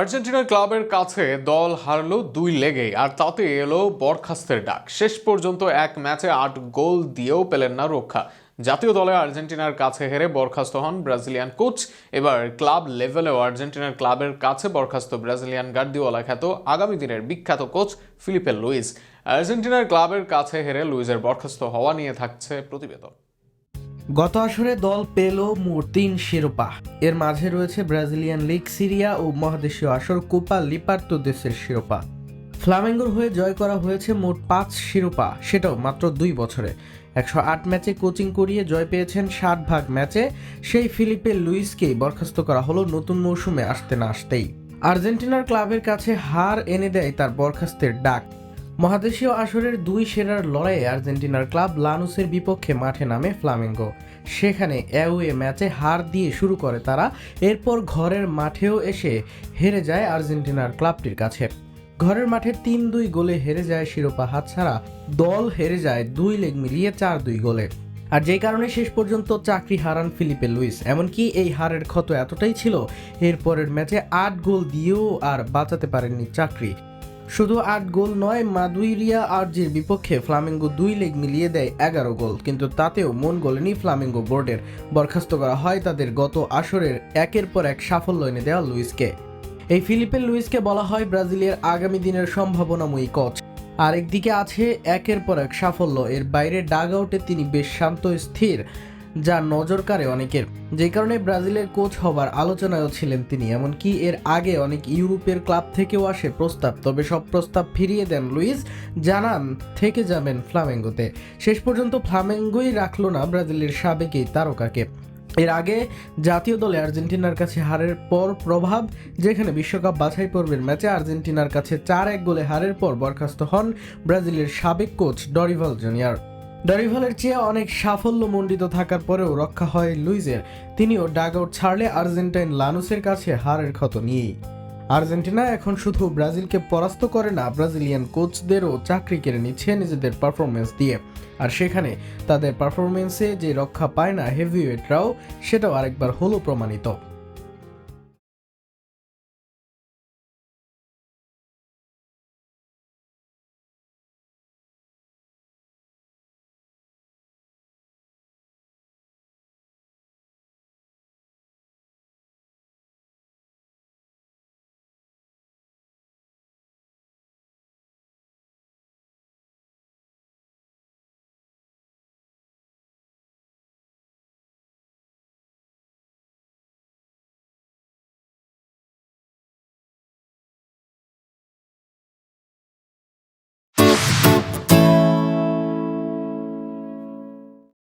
আর্জেন্টিনার ক্লাবের কাছে দল হারলো 2 লেগেই, আর তাতে এলো বরখাস্তের ডাক। শেষ পর্যন্ত এক ম্যাচে 8 গোল দিয়েও পেলেন না রক্ষা। জাতীয় দলে আর্জেন্টিনার কাছে হেরে বরখাস্ত হন ব্রাজিলিয়ান কোচ। এবার ক্লাব লেভেলেও আর্জেন্টিনার ক্লাবের কাছে বরখাস্ত ব্রাজিলিয়ান গার্দিওলা খ্যাত আগামী দিনের বিখ্যাত কোচ ফিলিপে লুইস। আর্জেন্টিনার ক্লাবের কাছে হেরে লুইসের বরখাস্ত হওয়া নিয়ে থাকছে প্রতিবেদন। গত আসরে দল পেল মোট 3 শিরোপা। এর মাঝে রয়েছে ব্রাজিলিয়ান লিগ সিরিয়া ও মহাদেশীয় আসর কোপা লিপার্তাদোসের শিরোপা। ফ্লামেঙ্গোর হয়ে জয় করা হয়েছে মোট 5 শিরোপা, সেটাও মাত্র 2 বছরে। 108 ম্যাচে কোচিং করিয়ে জয় পেয়েছেন 60 ম্যাচে। সেই ফিলিপে লুইসকেই বরখাস্ত করা হলো নতুন মৌসুমে আসতে না আসতেই। আর্জেন্টিনার ক্লাবের কাছে হার এনে দেয় তার বরখাস্তের ডাক। মহাদেশীয় আসরের 2 সেরার লড়াইয়ে আর্জেন্টিনার ক্লাব লানুসের বিপক্ষে মাঠে নামে ফ্লামেঙ্গো। সেখানে অ্যাওয়ে ম্যাচে হার দিয়ে শুরু করে তারা, এরপর ঘরের মাঠেও এসে হেরে যায় আর্জেন্টিনার ক্লাবটির কাছে। ঘরের মাঠে 3-2 গোলে হেরে যায় শিরোপা হাতছাড়া দল, হেরে যায় 2 লেগ মিলিয়ে 4-2 গোলে। আর যেই কারণে শেষ পর্যন্ত চাকরি হারান ফিলিপে লুইস। এমনকি এই হারের ক্ষত এতটাই ছিল, এরপরের ম্যাচে 8 গোল দিয়েও আর বাঁচাতে পারেননি চাকরি। শুধু 8 গোল নয়, মাদুইরিয়া আর্জির বিপক্ষে ফ্লামেঙ্গো 2 লেগ মিলিয়ে দেয় 11 গোল, কিন্তু তাতেও মন গলেনি ফ্লামেঙ্গো বোর্ডের। বরখাস্ত করা হয় তাদের গত আসরের একের পর এক সাফল্য এনে দেওয়া লুইসকে। এই ফিলিপে লুইসকে বলা হয় ব্রাজিলের আগামী দিনের সম্ভাবনাময়ী কোচ। আরেকদিকে আছে একের পর এক সাফল্য, এর বাইরে ডাগ আউটে তিনি বেশ শান্ত স্থির, যা নজর কাড়ে অনেকের। যে কারণে ব্রাজিলের কোচ হবার আলোচনায়ও ছিলেন তিনি। এমনকি এর আগে অনেক ইউরোপের ক্লাব থেকেও আসে প্রস্তাব, তবে সব প্রস্তাব ফিরিয়ে দেন লুইস, জানান থেকে যাবেন ফ্লামেঙ্গোতে। শেষ পর্যন্ত ফ্লামেঙ্গোই রাখলো না ব্রাজিলের সাবেক এই তারকাকে। এর আগে জাতীয় দলে আর্জেন্টিনার কাছে হারের পর প্রভাব, যেখানে বিশ্বকাপ বাছাই পর্বের ম্যাচে আর্জেন্টিনার কাছে 4-1 গোলে হারের পর বরখাস্ত হন ব্রাজিলের সাবেক কোচ ডরিভাল জুনিয়র। ডরিভালের চেয়ে অনেক সাফল্যমণ্ডিত থাকার পরেও রক্ষা হয় লুইসের। তিনিও ডাগ আউট ছাড়লে আর্জেন্টাইন লানুসের কাছে হারের ক্ষত নিয়েই। আর্জেন্টিনা এখন শুধু ব্রাজিলকে পরাস্ত করে না, ব্রাজিলিয়ান কোচদেরও চাকরি কেড়ে নিচ্ছে নিজেদের পারফরমেন্স দিয়ে। আর সেখানে তাদের পারফরমেন্সে যে রক্ষা পায় না হেভিওয়েটরাও, সেটাও আরেকবার হলো প্রমাণিত।